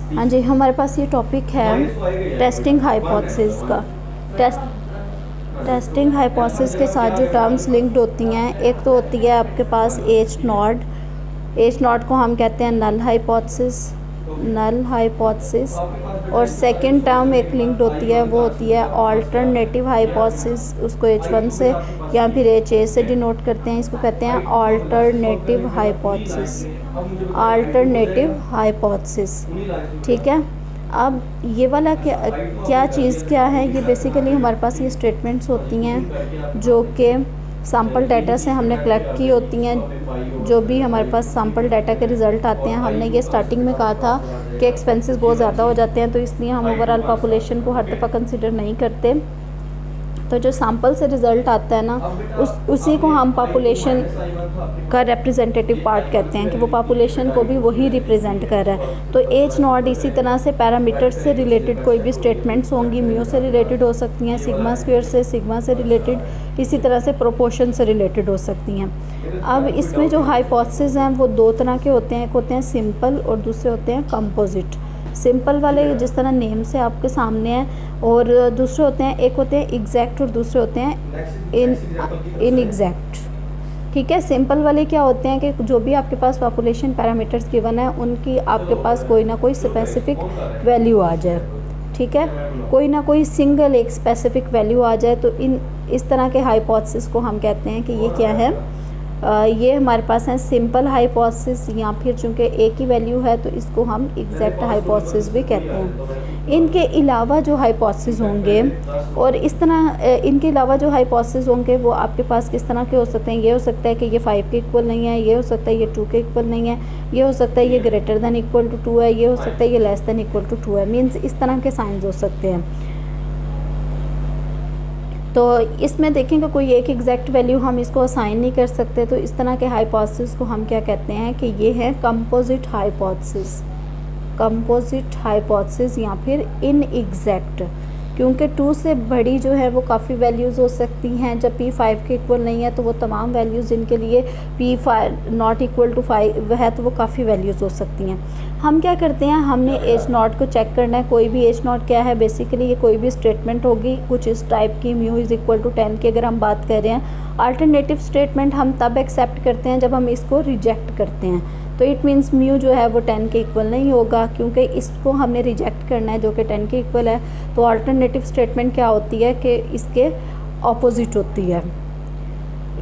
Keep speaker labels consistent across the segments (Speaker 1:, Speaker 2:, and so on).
Speaker 1: हाँ जी, हमारे पास ये टॉपिक है टेस्टिंग हाइपोथेसिस का। टेस्टिंग हाइपोथेसिस के साथ जो टर्म्स लिंक्ड होती हैं, एक तो होती है आपके पास एच नॉट। एच नॉट को हम कहते हैं नल हाइपोथेसिस। और सेकंड टर्म एक लिंक्ड होती है, वो होती है अल्टरनेटिव हाइपोथेसिस। उसको H1 से या फिर HA से डिनोट करते हैं, इसको कहते हैं अल्टरनेटिव हाइपोथेसिस। अल्टरनेटिव हाइपोथेसिस, ठीक है। अब ये वाला क्या चीज़ क्या है, ये बेसिकली हमारे पास ये स्टेटमेंट्स होती हैं जो कि सैम्पल डाटा से हमने कलेक्ट की होती हैं। जो भी हमारे पास सैम्पल डाटा के रिज़ल्ट आते हैं, हमने ये स्टार्टिंग में कहा था कि एक्सपेंसेस बहुत ज़्यादा हो जाते हैं, तो इसलिए हम ओवरऑल पॉपुलेशन को हर दफ़ा कंसिडर नहीं करते। तो जो सैम्पल से रिज़ल्ट आता है ना, उसी को हम पॉपुलेशन का रिप्रेजेंटेटिव पार्ट कहते हैं, कि वो पॉपुलेशन को भी वही रिप्रेजेंट कर रहा है। तो एच नॉट इसी तरह से पैरामीटर्स से रिलेटेड कोई भी स्टेटमेंट्स होंगी, म्यू से रिलेटेड हो सकती हैं, सिग्मा स्क्वायर से, सिग्मा से रिलेटेड, इसी तरह से प्रोपोर्शन से रिलेटेड हो सकती हैं। अब इसमें जो हाइपोथेसिस हैं वो दो तरह के होते हैं, एक होते हैं सिंपल और दूसरे होते हैं कंपोजिट। सिंपल वाले जिस तरह नेम से आपके सामने हैं, और दूसरे होते हैं, एक होते हैं एग्जैक्ट और दूसरे होते हैं इन एग्जैक्ट, ठीक है। सिंपल वाले क्या होते हैं कि जो भी आपके पास पॉपुलेशन पैरामीटर्स गिवन है, उनकी आपके पास कोई ना कोई स्पेसिफिक वैल्यू आ जाए, ठीक है, कोई ना कोई सिंगल एक स्पेसिफिक वैल्यू आ जाए, तो इस तरह के हाइपोथेसिस को हम कहते हैं कि ये क्या है, ये हमारे पास है सिंपल हाइपोथेसिस, या फिर चूँकि एक ही वैल्यू है तो इसको हम एग्जैक्ट हाइपोथेसिस भी कहते हैं। इनके अलावा जो हाइपोथेसिस होंगे, और इस तरह इनके अलावा जो हाइपोथेसिस होंगे वो आपके पास किस तरह के हो सकते हैं। ये हो सकता है कि ये 5 के इक्वल नहीं है, ये हो सकता है ये 2 के इक्वल नहीं है, ये हो सकता है ये ग्रेटर दैन इक्वल टू 2 है, ये हो सकता है ये लेस दैन इक्वल टू 2 है। मीन्स इस तरह के साइंस हो सकते हैं। तो इसमें देखेंगे कोई एक एग्जैक्ट वैल्यू हम इसको असाइन नहीं कर सकते, तो इस तरह के हाइपोथेसिस को हम क्या कहते हैं कि ये है कंपोजिट हाइपोथेसिस। कंपोजिट हाइपोथेसिस या फिर इनएग्जैक्ट, क्योंकि 2 से बड़ी जो है वो काफ़ी वैल्यूज़ हो सकती हैं। जब P 5 के इक्वल नहीं है तो वो तमाम वैल्यूज़ जिनके लिए P 5 नॉट इक्वल टू 5 है तो वो काफ़ी वैल्यूज़ हो सकती हैं। हम क्या करते हैं, हमने एच नॉट को चेक करना है। कोई भी एच नॉट क्या है, बेसिकली ये कोई भी स्टेटमेंट होगी कुछ इस टाइप की, म्यू इज़ इक्वल टू 10 की अगर हम बात कर रहे हैं। अल्टरनेटिव स्टेटमेंट हम तब एक्सेप्ट करते हैं जब हम इसको रिजेक्ट करते हैं। तो इट मीन्स म्यू जो है वो 10 के इक्वल नहीं होगा, क्योंकि इसको हमने रिजेक्ट करना है जो कि 10 के इक्वल है। तो अल्टरनेटिव स्टेटमेंट क्या होती है कि इसके ऑपोजिट होती है।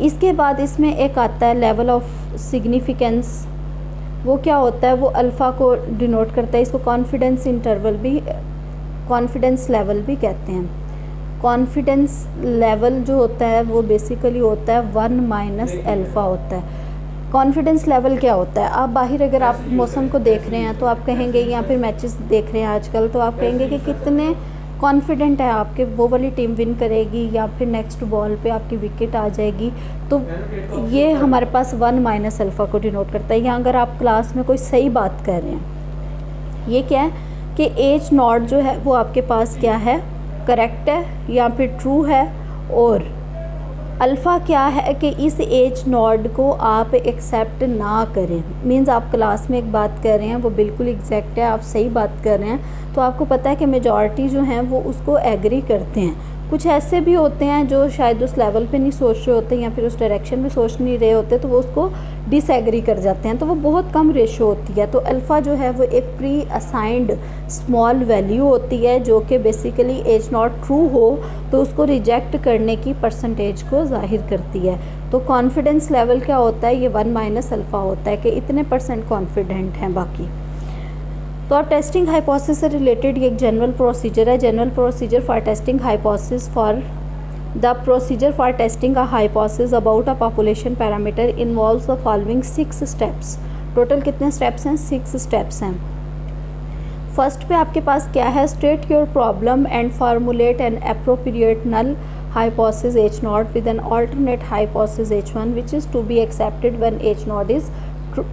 Speaker 1: इसके बाद इसमें एक आता है लेवल ऑफ सिग्निफिकेंस। वो क्या होता है, वो अल्फ़ा को डिनोट करता है। इसको कॉन्फिडेंस इंटरवल भी, कॉन्फिडेंस लेवल भी कहते हैं। कॉन्फिडेंस लेवल जो होता है वो बेसिकली होता है 1 माइनस अल्फ़ा होता है। कॉन्फिडेंस लेवल क्या होता है, आप बाहर अगर आप मौसम को देख रहे हैं तो आप कहेंगे, या फिर मैचेस देख रहे हैं आजकल, तो आप कहेंगे कि कितने कॉन्फिडेंट है आपके वो वाली टीम विन करेगी, या फिर नेक्स्ट बॉल पे आपकी विकेट आ जाएगी। तो ये हमारे पास 1 माइनस अल्फ़ा को डिनोट करता है। या अगर आप क्लास में कोई सही बात कर रहे हैं, ये क्या है कि एच नॉट जो है वो आपके पास क्या है, करेक्ट है या फिर ट्रू है, और अल्फ़ा क्या है कि इस एच नॉट को आप एक्सेप्ट ना करें। मींस आप क्लास में एक बात कर रहे हैं, वो बिल्कुल एग्जैक्ट है, आप सही बात कर रहे हैं, तो आपको पता है कि मेजॉरिटी जो हैं वो उसको एग्री करते हैं। कुछ ऐसे भी होते हैं जो शायद उस लेवल पे नहीं सोच रहे होते या फिर उस डायरेक्शन में सोच नहीं रहे होते, तो वो उसको डिसएग्री कर जाते हैं। तो वो बहुत कम रेशो होती है। तो अल्फ़ा जो है वो एक प्री असाइंड स्मॉल वैल्यू होती है, जो कि बेसिकली एच नॉट ट्रू हो तो उसको रिजेक्ट करने की परसेंटेज को जाहिर करती है। तो कॉन्फिडेंस लेवल क्या होता है, ये 1 माइनस अल्फ़ा होता है कि इतने % कॉन्फिडेंट हैं बाकी। तो अब टेस्टिंग हाइपोथेसिस से रिलेटेड ये एक जनरल प्रोसीजर है। General procedure for testing hypothesis for the procedure for testing a hypothesis about a population parameter involves the following 6 steps. Total कितने स्टेप्स हैं, 6 स्टेप्स हैं। फर्स्ट पे आपके पास क्या है, state your problem and formulate an appropriate null hypothesis H naught with an alternate hypothesis H1 which is to be accepted when H naught is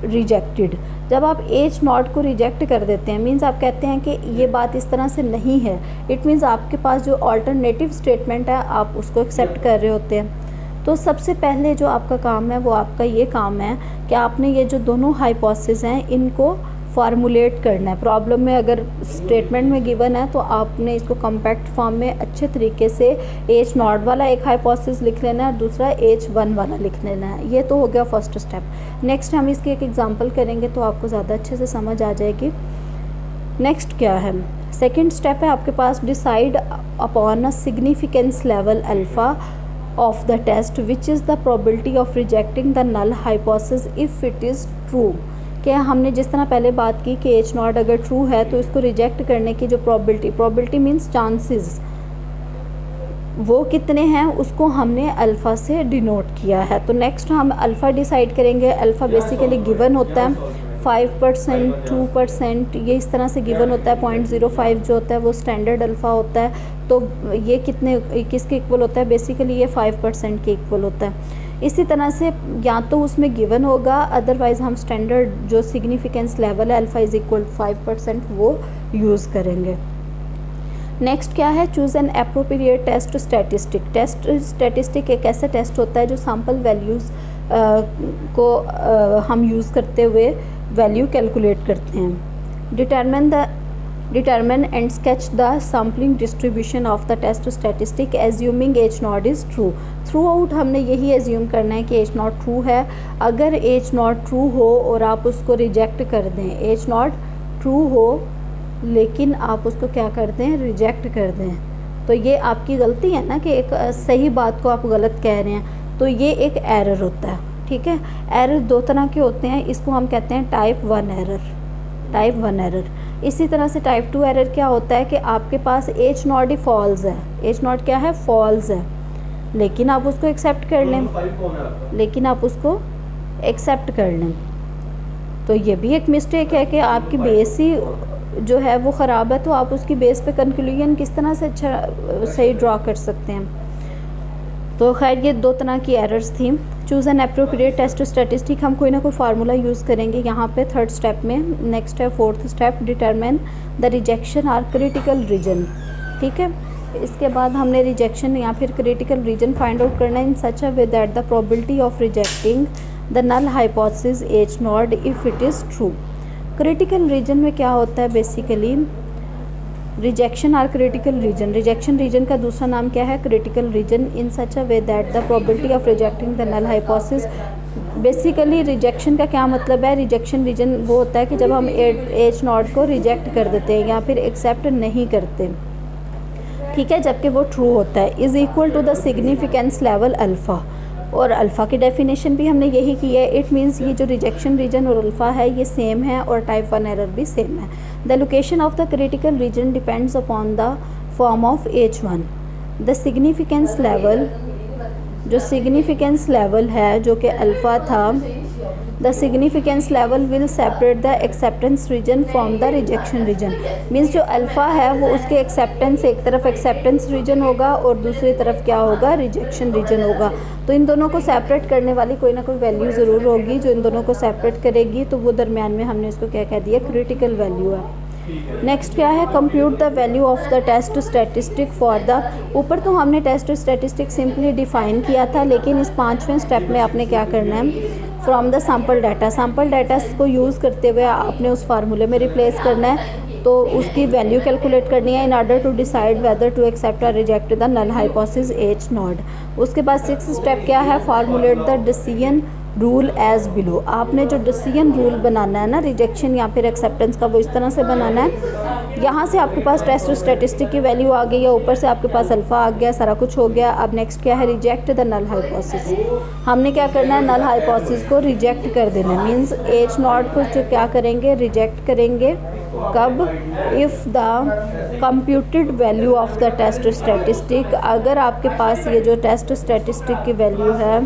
Speaker 1: rejected। जब आप H naught को रिजेक्ट कर देते हैं, मीन्स आप कहते हैं कि ये बात इस तरह से नहीं है, इट मीन्स आपके पास जो अल्टरनेटिव स्टेटमेंट है आप उसको एक्सेप्ट कर रहे होते हैं। तो सबसे पहले जो आपका काम है वो आपका ये काम है कि आपने ये जो दोनों हाइपोथेसिस हैं इनको फार्मूलेट करना है। प्रॉब्लम में अगर स्टेटमेंट में गिवन है तो आपने इसको कॉम्पैक्ट फॉर्म में अच्छे तरीके से H0 वाला एक हाइपोथेसिस लिख लेना है, दूसरा H1 वाला लिख लेना है। ये तो हो गया फर्स्ट स्टेप। नेक्स्ट हम इसकी एक एग्जांपल करेंगे तो आपको ज़्यादा अच्छे से समझ आ जाएगी। नेक्स्ट क्या है, सेकेंड स्टेप है आपके पास, decide upon a significance level alpha of the test which is the probability of rejecting the null hypothesis if it is true. क्या हमने जिस तरह पहले बात की कि H0 अगर ट्रू है तो इसको रिजेक्ट करने की जो प्रोबेबिलिटी मीन्स चांसेस, वो कितने हैं उसको हमने अल्फ़ा से डिनोट किया है। तो नेक्स्ट हम अल्फ़ा डिसाइड करेंगे। अल्फ़ा बेसिकली गिवन होता है 5%, 2%, ये इस तरह से गिवन होता है। 0.05 जो होता है वो स्टैंडर्ड अल्फ़ा होता है। तो ये किसके इक्वल होता है, बेसिकली ये 5% के इक्वल होता है। इसी तरह से या तो उसमें गिवन होगा, अदरवाइज़ हम स्टैंडर्ड जो सिग्निफिकेंस लेवल है अल्फ़ा इज़ इक्वल 5% वो यूज़ करेंगे। नेक्स्ट क्या है, choose an appropriate test statistic. Test statistic एक ऐसा टेस्ट होता है जो सैम्पल वैल्यूज़ को हम यूज़ करते हुए वैल्यू कैलकुलेट करते हैं। Determine and sketch the sampling distribution of the test statistic assuming H0 is true. Throughout हमने यही एज्यूम करना है कि H0 ट्रू है। अगर H0 ट्रू हो और आप उसको रिजेक्ट कर दें, H0 ट्रू हो लेकिन आप उसको क्या कर दें, रिजेक्ट कर दें, तो ये आपकी गलती है ना कि एक सही बात को आप गलत कह रहे हैं, तो ये एक एरर होता है। ठीक है, एरर दो तरह के होते हैं, इसको हम कहते हैं टाइप 1 एरर। इसी तरह से टाइप 2 एरर क्या होता है कि आपके पास H0 ही फॉल्स है। H0 क्या है, फॉल्स है, लेकिन आप उसको एक्सेप्ट कर लें, तो ये भी एक मिस्टेक है कि आपकी बेस ही जो है वो ख़राब है, तो आप उसकी बेस पे कंक्लूजन किस तरह से अच्छा सही ड्रॉ कर सकते हैं। तो खैर ये दो तरह की एरर्स थी। Choose an appropriate test statistic, हम कोई ना कोई फार्मूला यूज़ करेंगे यहाँ पे थर्ड स्टेप में। नेक्स्ट है fourth step, determine the rejection or critical region. ठीक है, इसके बाद हमने रिजेक्शन या फिर क्रिटिकल रीजन फाइंड आउट करना है in such a way that the probability of rejecting the null hypothesis H0 if it is true. Critical region में क्या होता है, basically rejection or critical region. Rejection region का दूसरा नाम क्या है, critical region. In such a way that the probability of rejecting the null hypothesis. Basically rejection का क्या मतलब है, रिजेक्शन रीजन वो होता है कि जब हम H0 को रिजेक्ट कर देते हैं या फिर एक्सेप्ट नहीं करते, ठीक है, जबकि वो ट्रू होता है, is equal to the significance level alpha. और अल्फ़ा की डेफिनेशन भी हमने यही की है। इट मीन्स ये जो रिजेक्शन रीजन और अल्फ़ा है ये सेम है और टाइप 1 एरर भी सेम है। The location of the critical region depends upon the form of H1। The significance level, जो सिग्निफिकेंस लेवल है जो कि अल्फ़ा था, the significance level will separate the acceptance region from the rejection region. Means जो alpha है वो उसके acceptance, एक तरफ एक्सेप्टेंस रीजन होगा और दूसरी तरफ क्या होगा, रिजेक्शन रीजन होगा। तो इन दोनों को सेपरेट करने वाली कोई ना कोई वैल्यू ज़रूर होगी जो इन दोनों को सेपरेट करेगी, तो वो दरमियान में हमने इसको क्या कह दिया, क्रिटिकल वैल्यू है। नेक्स्ट क्या है, compute the value of the test statistic for the. ऊपर तो हमने टेस्ट स्टैटिस्टिक सिंपली डिफाइन किया था, लेकिन इस 5वें स्टेप में आपने क्या करना है, from the sample data, sample data को यूज़ करते हुए आपने उस फार्मूले में रिप्लेस करना है, तो उसकी वैल्यू कैलकुलेट करनी है in order to decide whether to accept और reject the null hypothesis H0। उसके बाद 6th स्टेप क्या है, formulate the decision rule as below. आपने जो डिसीजन रूल बनाना है ना, रिजेक्शन या फिर एक्सेप्टेंस का, वो इस तरह से बनाना है। यहाँ से आपके पास टेस्ट स्टैटिस्टिक की वैल्यू आ गई है, ऊपर से आपके पास अल्फ़ा आ गया, सारा कुछ हो गया। अब नेक्स्ट क्या है, रिजेक्ट द नल हाइपोथेसिस। हमने क्या करना है, नल हाइपोथेसिस को रिजेक्ट कर देना है। मीन्स H0 को जो क्या करेंगे, रिजेक्ट करेंगे। कब, if the computed value of the test statistic, अगर आपके पास ये जो टेस्ट स्टैटिस्टिक की वैल्यू है,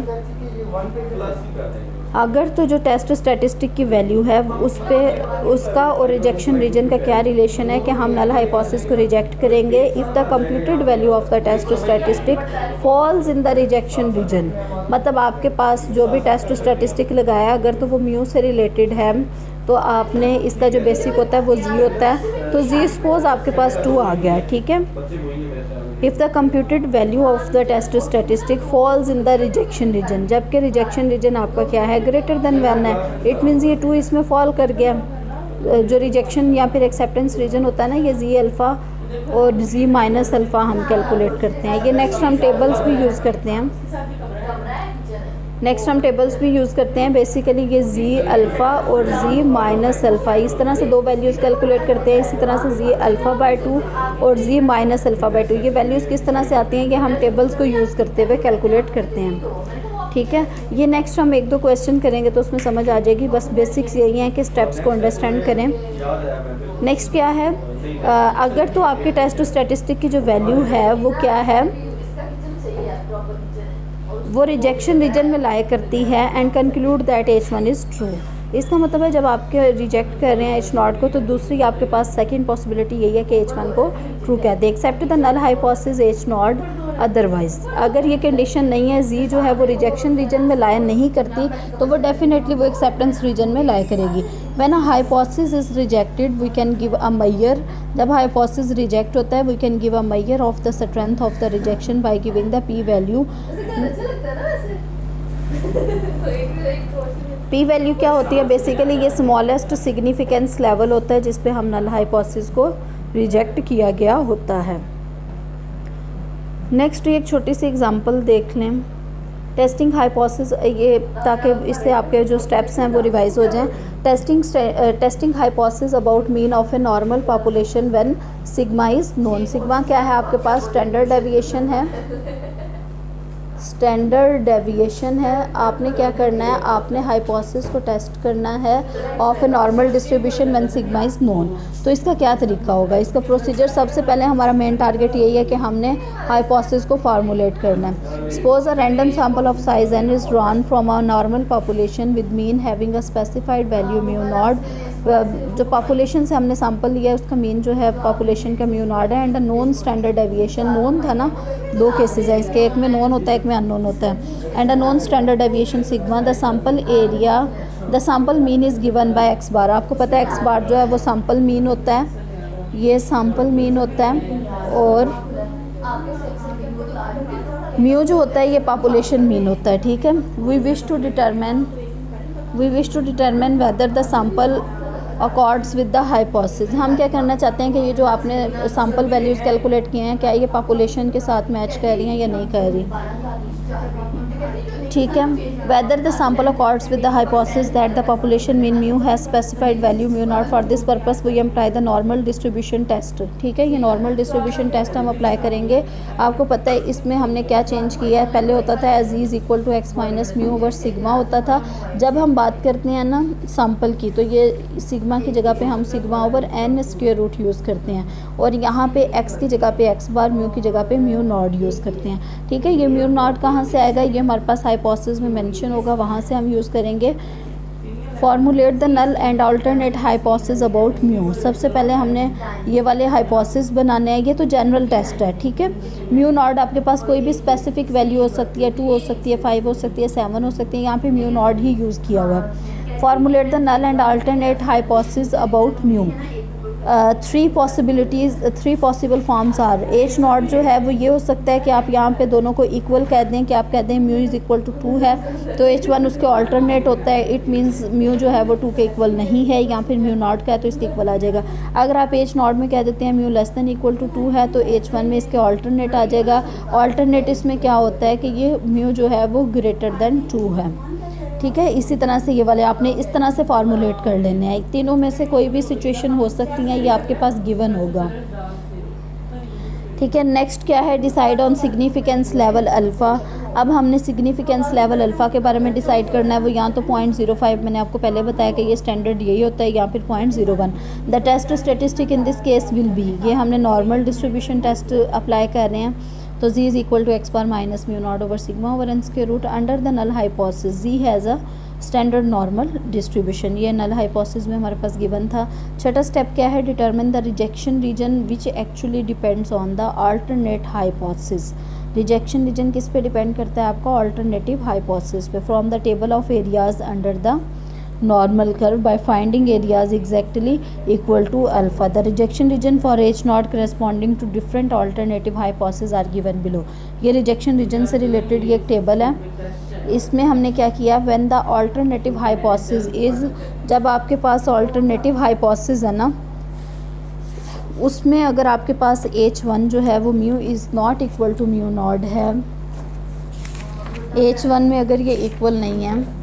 Speaker 1: अगर तो जो टेस्ट स्टैटिस्टिक की वैल्यू है उस पे उसका और रिजेक्शन रीजन का क्या रिलेशन है कि हम नल हाइपोथेसिस को रिजेक्ट करेंगे if the computed value of the test statistic falls in the rejection region. मतलब आपके पास जो भी टेस्ट स्टैटिस्टिक लगाया अगर तो वो म्यू से रिलेटेड है तो आपने इसका जो बेसिक होता है वो जी होता है, तो जी सपोज आपके पास 2 आ गया, ठीक है। If the computed value of the test statistic falls in the rejection region, जबकि रिजेक्शन रीजन आपका क्या है, ग्रेटर देन 1 है, इट मीन्स ये 2 इसमें फॉल कर गया। जो रिजेक्शन या फिर एक्सेप्टेंस रीजन होता है ना, ये जी अल्फ़ा और जी माइनस अल्फ़ा हम कैलकुलेट करते हैं। ये नेक्स्ट हम टेबल्स भी यूज़ करते हैं, बेसिकली ये जी अल्फ़ा और जी माइनस अल्फ़ा, इस तरह से दो वैल्यूज़ कैलकुलेट करते हैं। इसी तरह से जी अल्फ़ा बाय 2 और जी माइनस अल्फ़ा बाय 2, ये वैल्यूज़ किस तरह से आती हैं, ये हम टेबल्स को यूज़ करते हुए कैलकुलेट करते हैं। ठीक है, ये नेक्स्ट हम एक दो क्वेश्चन करेंगे तो उसमें समझ आ जाएगी। बस बेसिक्स यही हैं कि स्टेप्स को अंडरस्टैंड करें। नेक्स्ट क्या है, अगर तो आपके टेस्ट स्टैटिस्टिक की जो वैल्यू है वो क्या है, वो रिजेक्शन रीजन में लाई करती है and conclude that H1 is true. इसका मतलब है जब आपके रिजेक्ट कर रहे हैं H0 को, तो दूसरी आपके पास सेकंड पॉसिबिलिटी यही है कि H1 को ट्रू कह दे। Accept the null hypothesis H0 otherwise, अगर ये कंडीशन नहीं है, जी जो है वो रिजेक्शन रीजन में लाई नहीं करती, तो वो डेफिनेटली वो एक्सेप्टेंस रीजन में लाई करेगी। When a hypothesis is rejected we can give a measure, जब हाइपोथेसिस रिजेक्ट होता है we can give a measure of the strength of the rejection by giving the P value. P value क्या होती है, basically ये smallest significance level होता है जिस पे हम नल हाइपोथेसिस को रिजेक्ट किया गया होता है। नेक्स्ट एक छोटी सी एग्जांपल देख लें, टेस्टिंग हाइपोथेसिस, ये ताकि इससे आपके जो स्टेप्स हैं वो रिवाइज हो जाएं। Testing hypothesis about mean of a normal population when sigma is known. Sigma क्या है आपके पास, स्टैंडर्ड डेविएशन है, स्टैंडर्ड डेविएशन है। आपने क्या करना है, आपने हाइपोथेसिस को टेस्ट करना है of a normal distribution when sigma is known. तो इसका क्या तरीका होगा, इसका प्रोसीजर, सबसे पहले हमारा मेन टारगेट यही है कि हमने हाइपोथेसिस को फार्मूलेट करना है। Suppose a random sample of size n is drawn from a normal population with mean having a specified value mu not. जो पॉपुलेशन से हमने सैंपल लिया है उसका मीन जो है पॉपुलेशन का म्यू नॉट है, and a known standard deviation, known था ना, दो केसेस है इसके, एक में नोन होता है एक में अननोन होता है, and a known standard deviation sigma. The sample area, the sample mean is given by x bar. आपको पता है एक्स बार जो है वो सैंपल मीन होता है, ये सैंपल मीन होता है, और म्यू जो होता है ये पॉपुलेशन मीन होता है। ठीक है, we wish to determine whether the sample accords with the hypothesis. हम क्या करना चाहते हैं कि ये जो आपने सैंपल वैल्यूज़ कैलकुलेट किए हैं, क्या ये पॉपुलेशन के साथ मैच कर रही हैं या नहीं कर रही। ठीक है, whether the sample accords with the hypothesis that the population mean mu has specified value mu naught. For this purpose we apply the normal distribution test. ठीक है, ये नॉर्मल डिस्ट्रीब्यूशन टेस्ट हम अप्लाई करेंगे। आपको पता है इसमें हमने क्या चेंज किया है, पहले होता था Z is equal to X minus mu over sigma होता था। जब हम बात करते हैं ना सैंपल की, तो ये सिग्मा की जगह पे हम sigma over N square root use करते हैं, और यहाँ पे एक्स की जगह पे एक्स बार, म्यू की जगह पे म्यू नॉट यूज़ करते हैं। ठीक है, ये म्यू नॉट कहाँ से आएगा, ये हमारे पास हाइपोथेसिस में मेंशन होगा, वहाँ से हम यूज़ करेंगे। Formulate the null and alternate hypothesis about mu. सबसे पहले हमने ये वाले हाइपोथेसिस बनाने हैं, ये तो जनरल टेस्ट है। ठीक है, म्यू नॉट आपके पास कोई भी स्पेसिफिक वैल्यू हो सकती है, 2 हो सकती है, 5 हो सकती है, 7 हो सकती है, यहाँ पे म्यू नॉट ही यूज़ किया हुआ है। Formulate the null and alternate hypothesis about mu. Three possible forms are. H naught जो है वो ये हो सकता है कि आप यहाँ पे दोनों को इक्वल कह दें, कि आप कह दें म्यू इज़ इक्वल टू 2 है, तो H1 उसके ऑल्टरनेट होता है, इट मीन्स म्यू जो है वो 2 के इक्वल नहीं है, या फिर म्यू नॉट का है तो इसके इक्वल आ जाएगा। अगर आप H नॉट में कह देते हैं mu less than equal to 2 है, तो H1 में इसके ऑल्टरनेट आ जाएगा। ऑल्टरनेट इसमें क्या होता है कि ये म्यू जो है वो ग्रेटर देन 2 है। ठीक है, इसी तरह से ये वाले आपने इस तरह से फार्मूलेट कर लेने हैं। तीनों में से कोई भी सिचुएशन हो सकती है, ये आपके पास गिवन होगा। ठीक है, नेक्स्ट क्या है, decide on significance level alpha. अब हमने सिग्निफिकेंस लेवल अल्फ़ा के बारे में डिसाइड करना है। वो यहाँ तो 0.05 मैंने आपको पहले बताया कि ये स्टैंडर्ड यही होता है, या फिर 0.01। The test statistic in this case will be, ये हमने नॉर्मल डिस्ट्रीब्यूशन टेस्ट अप्लाई कर रहे हैं, तो z is equal to X bar minus mu naught over sigma over N square root under the null hypothesis. z has a standard normal distribution, ये null hypothesis में हमारे पास given था। छठा step क्या है, determine the rejection region which actually depends on the alternate hypothesis. Rejection region किस पे depend करता है आपका, अल्टरनेटिव हाइपोथेसिस पे। From the table of areas under the normal curve by finding areas exactly equal to alpha. The rejection region for H naught corresponding to different alternative hypotheses are given below. ये rejection region से related ये एक table है, इसमें हमने क्या किया, when the alternative hypothesis is, जब आपके पास अल्टरनेटिव हाइपोथेसिस है ना, उसमें अगर आपके पास H1 जो है वो mu is not equal to mu naught है, H1 में अगर ये इक्वल नहीं है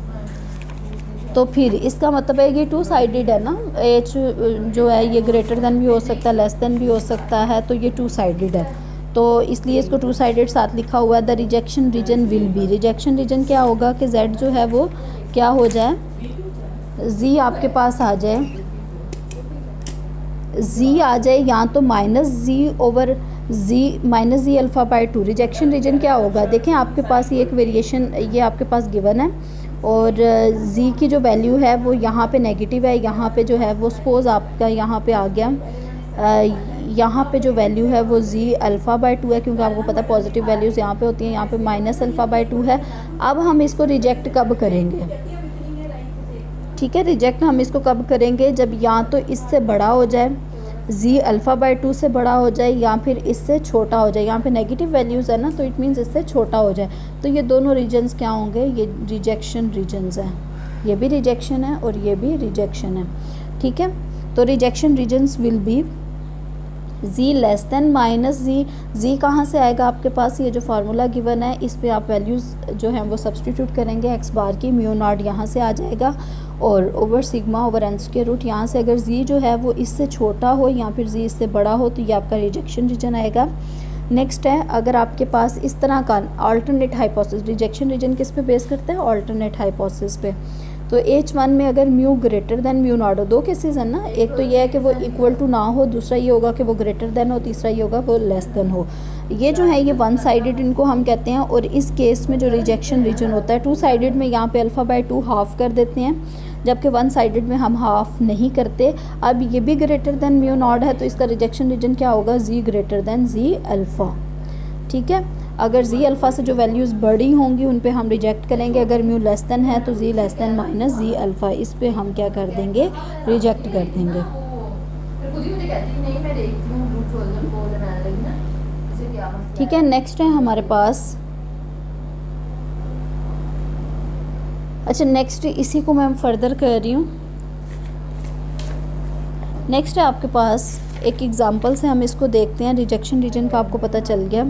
Speaker 1: तो फिर इसका मतलब है ये टू साइडेड है ना, H जो है ये ग्रेटर देन भी हो सकता है, लेस देन भी हो सकता है, तो ये टू साइडेड है, तो इसलिए इसको टू साइडेड साथ लिखा हुआ है। The rejection region will be, rejection region क्या होगा कि Z जो है वो क्या हो जाए, Z आपके पास आ जाए, Z आ जाए या तो minus Z over Z alpha by 2। Rejection region क्या होगा, देखें आपके पास ये एक वेरिएशन ये आपके पास गिवन है और Z की जो वैल्यू है वो यहाँ पे नेगेटिव है, यहाँ पे जो है वो सपोज़ आपका यहाँ पे आ गया, यहाँ पे जो वैल्यू है वो Z अल्फ़ा बाई 2 है, क्योंकि आपको पता है पॉजिटिव वैल्यूज़ यहाँ पे होती हैं, यहाँ पे माइनस अल्फ़ा बाई 2 है। अब हम इसको रिजेक्ट कब करेंगे, ठीक है, रिजेक्ट हम इसको कब करेंगे, जब या तो इससे बड़ा हो जाए, Z अल्फ़ा बाई 2 से बड़ा हो जाए, या फिर इससे छोटा हो जाए। यहाँ पे नेगेटिव वैल्यूज़ है ना, तो इट मीन्स इससे छोटा हो जाए, तो ये दोनों रीजन्स क्या होंगे, ये रिजेक्शन रीजन्स हैं, ये भी रिजेक्शन है और ये भी रिजेक्शन है, ठीक है। तो rejection regions will be Z less than minus Z कहाँ से आएगा आपके पास, ये जो फार्मूला गिवन है इस पे आप वैल्यूज़ जो हैं वो सब्सटीट्यूट करेंगे, एक्स बार की म्यू नॉट यहाँ से आ जाएगा और over sigma over N square root, यहाँ से अगर Z जो है वो इससे छोटा हो या फिर Z इससे बड़ा हो तो ये आपका रिजेक्शन रीजन आएगा। नेक्स्ट है, अगर आपके पास इस तरह का अल्टरनेट हाइपोथेसिस, रिजेक्शन रीजन किस पे बेस करते हैं, अल्टरनेट हाइपोथेसिस पे, तो H1 में अगर mu greater than mu naught हो, दो केसेस हैं ना, एक तो ये है कि वो इक्वल टू ना हो, दूसरा ये होगा कि वो ग्रेटर देन हो, तीसरा ये होगा वो लेस देन हो। ये जो है ये वन साइडेड इनको हम कहते हैं, और इस केस में जो रिजेक्शन रीजन होता है टू साइडेड में, यहाँ पे अल्फ़ा बाई 2 हाफ कर देते हैं, जबकि वन साइडेड में हम हाफ नहीं करते। अब ये भी ग्रेटर देन म्यू नॉट है, तो इसका रिजेक्शन रीजन क्या होगा, Z greater then Z alpha, ठीक है। अगर Z अल्फ़ा से जो वैल्यूज़ बड़ी होंगी उन पे हम रिजेक्ट करेंगे, अगर म्यू लेस देन है तो Z less than minus Z alpha, इस पे हम क्या कर देंगे, रिजेक्ट कर देंगे, ठीक है। नेक्स्ट है हमारे पास, अच्छा नेक्स्ट इसी को मैं फर्दर कर रही हूँ। नेक्स्ट है आपके पास एक एग्जांपल से हम इसको देखते हैं, रिजेक्शन रीजन का आपको पता चल गया,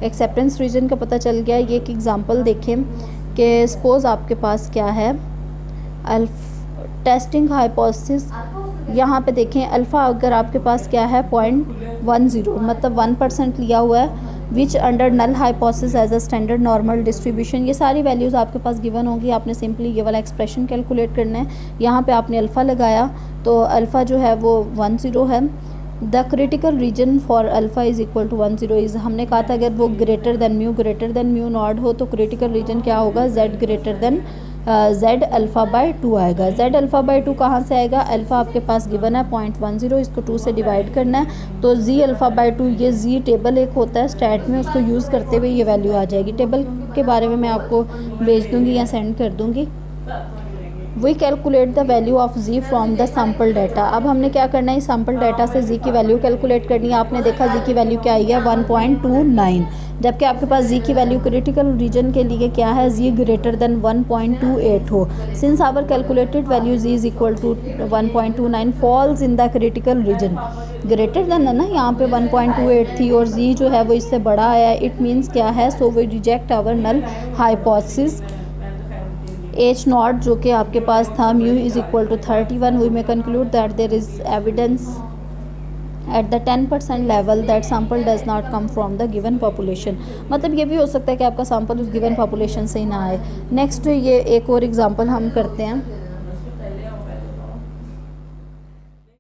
Speaker 1: एक्सेप्टेंस रीजन का पता चल गया। ये एक एग्जांपल देखें कि सपोज़ आपके पास क्या है, टेस्टिंग हाइपोथेसिस, यहाँ पे देखें अल्फ़ा अगर आपके पास क्या है 0.10 मतलब 1% लिया हुआ है, which under null hypothesis as a standard normal distribution, ये सारी वैल्यूज़ आपके पास गिवन होंगी, आपने सिंपली ये वाला एक्सप्रेशन कैलकुलेट करना है। यहाँ पे आपने अल्फ़ा लगाया तो अल्फ़ा जो है वो 10 है। The critical region for alpha is equal to 10 is, हमने कहा था अगर वो ग्रेटर देन म्यू नॉट हो तो क्रिटिकल रीजन क्या होगा, Z greater then Z alpha by 2 आएगा। Z अल्फ़ा बाई 2 कहाँ से आएगा, अल्फ़ा आपके पास गिवन है 0.10, इसको 2 से डिवाइड करना है, तो Z अल्फ़ा बाई 2, ये Z टेबल एक होता है स्टैट में, उसको यूज़ करते हुए ये वैल्यू आ जाएगी। टेबल के बारे में मैं आपको भेज दूँगी या सेंड कर दूँगी। We calculate the value of Z from the sample data. अब हमने क्या करना है, सैम्पल डाटा से Z की वैल्यू कैलकुलेट करनी है। आपने देखा Z की वैल्यू क्या आई है 1.29, जबकि आपके पास Z की वैल्यू क्रिटिकल रीजन के लिए क्या है, Z ग्रेटर देन 1.28 हो। Since our calculated value Z is equal to 1.29 falls in the critical region, greater than है ना, यहाँ पे 1.28 थी और Z जो है वो इससे बड़ा आया, इट मीन्स क्या है, so we reject our null hypothesis. H naught जो कि आपके पास था mu is equal to 31, we may conclude that there is evidence at the 10% level that sample does not come from the given population, मतलब ये भी हो सकता है कि आपका सैम्पल उस गिवन पॉपुलेशन से ही ना आए। नेक्स्ट ये एक और एग्जांपल हम करते हैं।